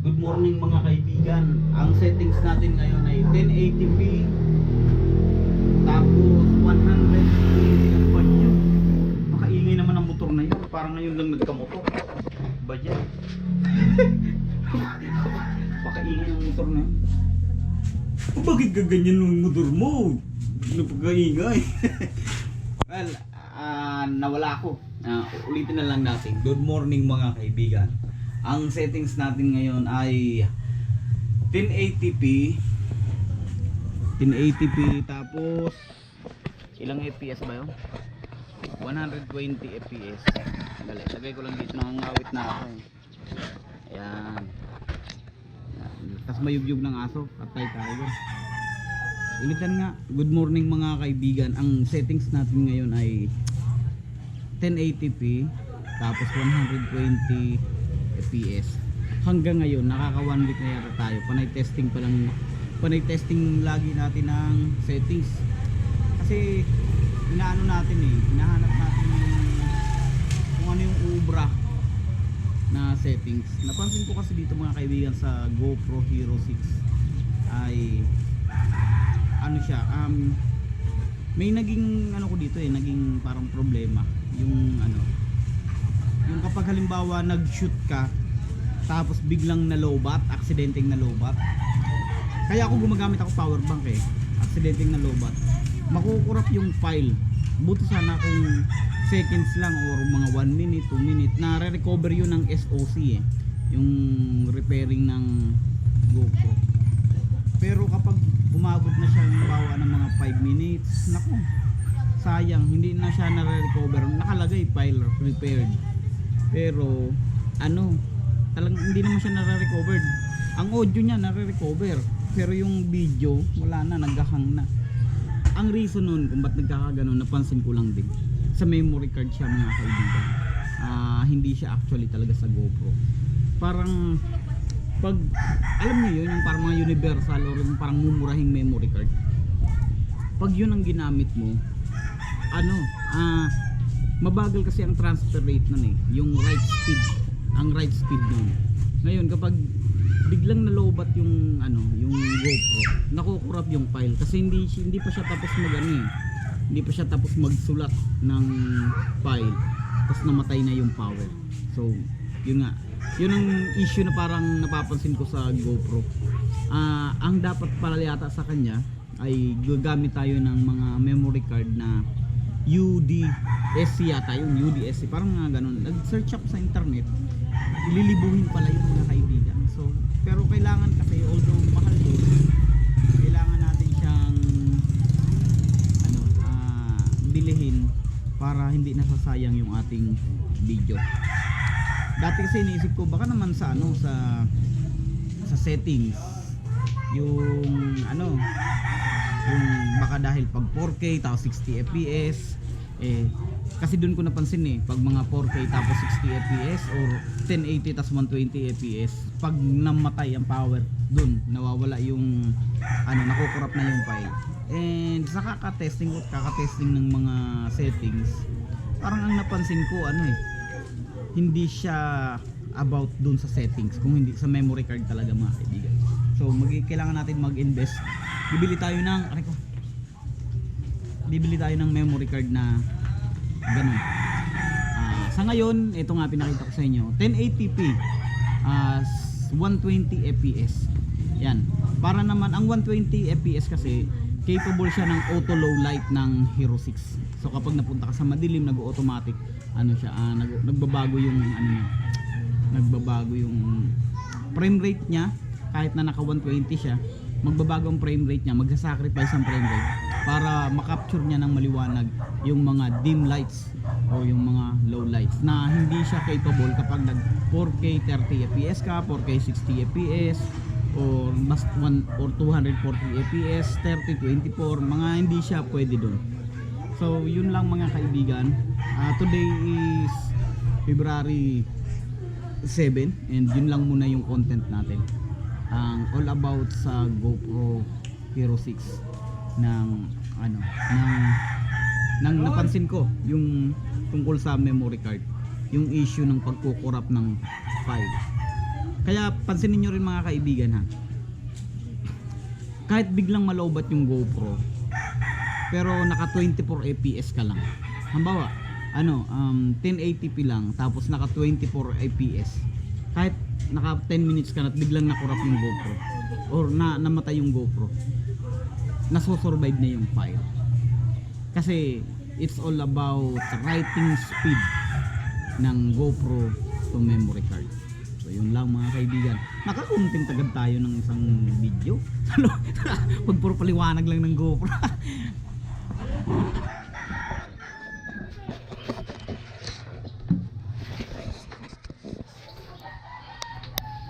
Good morning mga kaibigan. Ang settings natin ngayon ay 1080p tapos 100 ano ba yun? Makaingay naman ang motor na yun. Parang ngayon lang nagkamotor. Ba yan? Makaingay ang motor na yun. Bakit gaganyan yung motor mo? Napakaingay. Well, nawala ako. Ulitin na lang natin. Good morning mga kaibigan. Ang settings natin ngayon ay 1080p tapos ilang FPS ba yun? 120 FPS. Dali, lagay ko lang dito, nangangawit na ako eh. Ayan. Tapos mayugyug ng aso at tayo. Ulitan nga, good morning mga kaibigan. Ang settings natin ngayon ay 1080p tapos 120 FPS. Hanggang ngayon nakaka 1 week na yata tayo. Panay testing pa lang. Panay testing lagi natin ng settings. Kasi inaano natin eh, hinahanap natin kung ano yung ubra na settings. Napansin ko kasi dito mga kaibigan sa GoPro Hero 6 ay ano siya, may naging ano ko dito eh, naging parang problema yung ano, yung kapag halimbawa nag-shoot ka tapos biglang na-lowbat, aksidenteng na-lowbat. Kaya ako gumagamit ako power bank eh, aksidenteng na-lowbat. Makukurap yung file. Buti sana kung seconds lang or mga 1 minute, 2 minute na re-recover yun ng SOC eh, yung repairing ng GoPro. Pero kapag umabot na siya yung bawa ng mga 5 minutes, naku, sayang, hindi na siya na-recover. Nakalagay file repaired, pero ano, talagang hindi naman siya na-recovered. Ang audio niya na-recover, pero yung video wala na, naghahang na. Ang reason nun kung ba't nagkakaganon, napansin ko lang din, sa memory card siya mga kaibigan. Hindi siya actually talaga sa GoPro. Parang pag alam niyo yun, yung parang mga universal or yung parang mumurahing memory card, pag yun ang ginamit mo, ano, mabagal kasi ang transfer rate nun eh, yung write speed, ang write speed nun. Ngayon kapag biglang na-lowbat yung ano, yung GoPro, nakukurap yung file kasi hindi pa siya tapos hindi pa siya tapos magsulat ng file, tapos namatay na yung power. So yun nga, yun ang issue na parang napapansin ko sa GoPro. Ang dapat pala yata sa kanya ay gagamit tayo ng mga memory card na UDSC yata, yung UDSC, parang nga ganun. Nag-search ako sa internet, ililibuhin pala yung mga kaibigan. So pero kailangan kasi, although mahal yun, kailangan natin siyang ano, bilihin para hindi nasasayang yung ating video. Dati kasi iniisip ko baka naman sa ano, sa settings yung ano, yung baka dahil pag 4K tapos 60 FPS eh, kasi doon ko napansin eh, pag mga 4K tapos 60 FPS or 1080 tapos 120 FPS, pag namatay ang power doon, nawawala yung ano, nakukurap na yung file. And sa kakatesting ng mga settings, parang ang napansin ko ano eh, hindi siya about dun sa settings, kung hindi sa memory card talaga mga kaibigan. So kailangan natin mag-invest. Bibili tayo ng memory card na ganun. Sa ngayon, ito nga pinakita ko sa inyo, 1080p 120 fps. Yan. Para naman ang 120 fps kasi capable siya ng auto low light ng Hero 6. So kapag napunta ka sa madilim, nag-automatic ano siya, nagbabago yung ano niya, nagbabago yung frame rate niya. Kahit na naka 120 siya, magbabago ang frame rate niya, magsa-sacrifice ang frame rate para makapture niya ng maliwanag yung mga dim lights o yung mga low lights na hindi siya capable kapag nag 4K 30 fps ka, 4K 60 fps or mas 1 or 240 fps, 3024, mga hindi siya pwede doon. So yun lang mga kaibigan. Today is February 7 and yun lang muna yung content natin, all about sa GoPro Hero 6 ng ano, ng napansin ko yung tungkol sa memory card, yung issue ng pagkukurap ng file. Kaya pansinin nyo rin mga kaibigan ha, kahit biglang malowbat yung GoPro pero naka 24 fps ka lang, halimbawa 1080p lang tapos naka 24 fps, kahit naka 10 minutes ka na at biglang nakurap yung GoPro or namatay yung GoPro, nasosurvive na yung file kasi it's all about writing speed ng GoPro to memory card. So yun lang mga kaibigan, nakakontent agad tayo ng isang video. Pag puro paliwanag lang ng GoPro.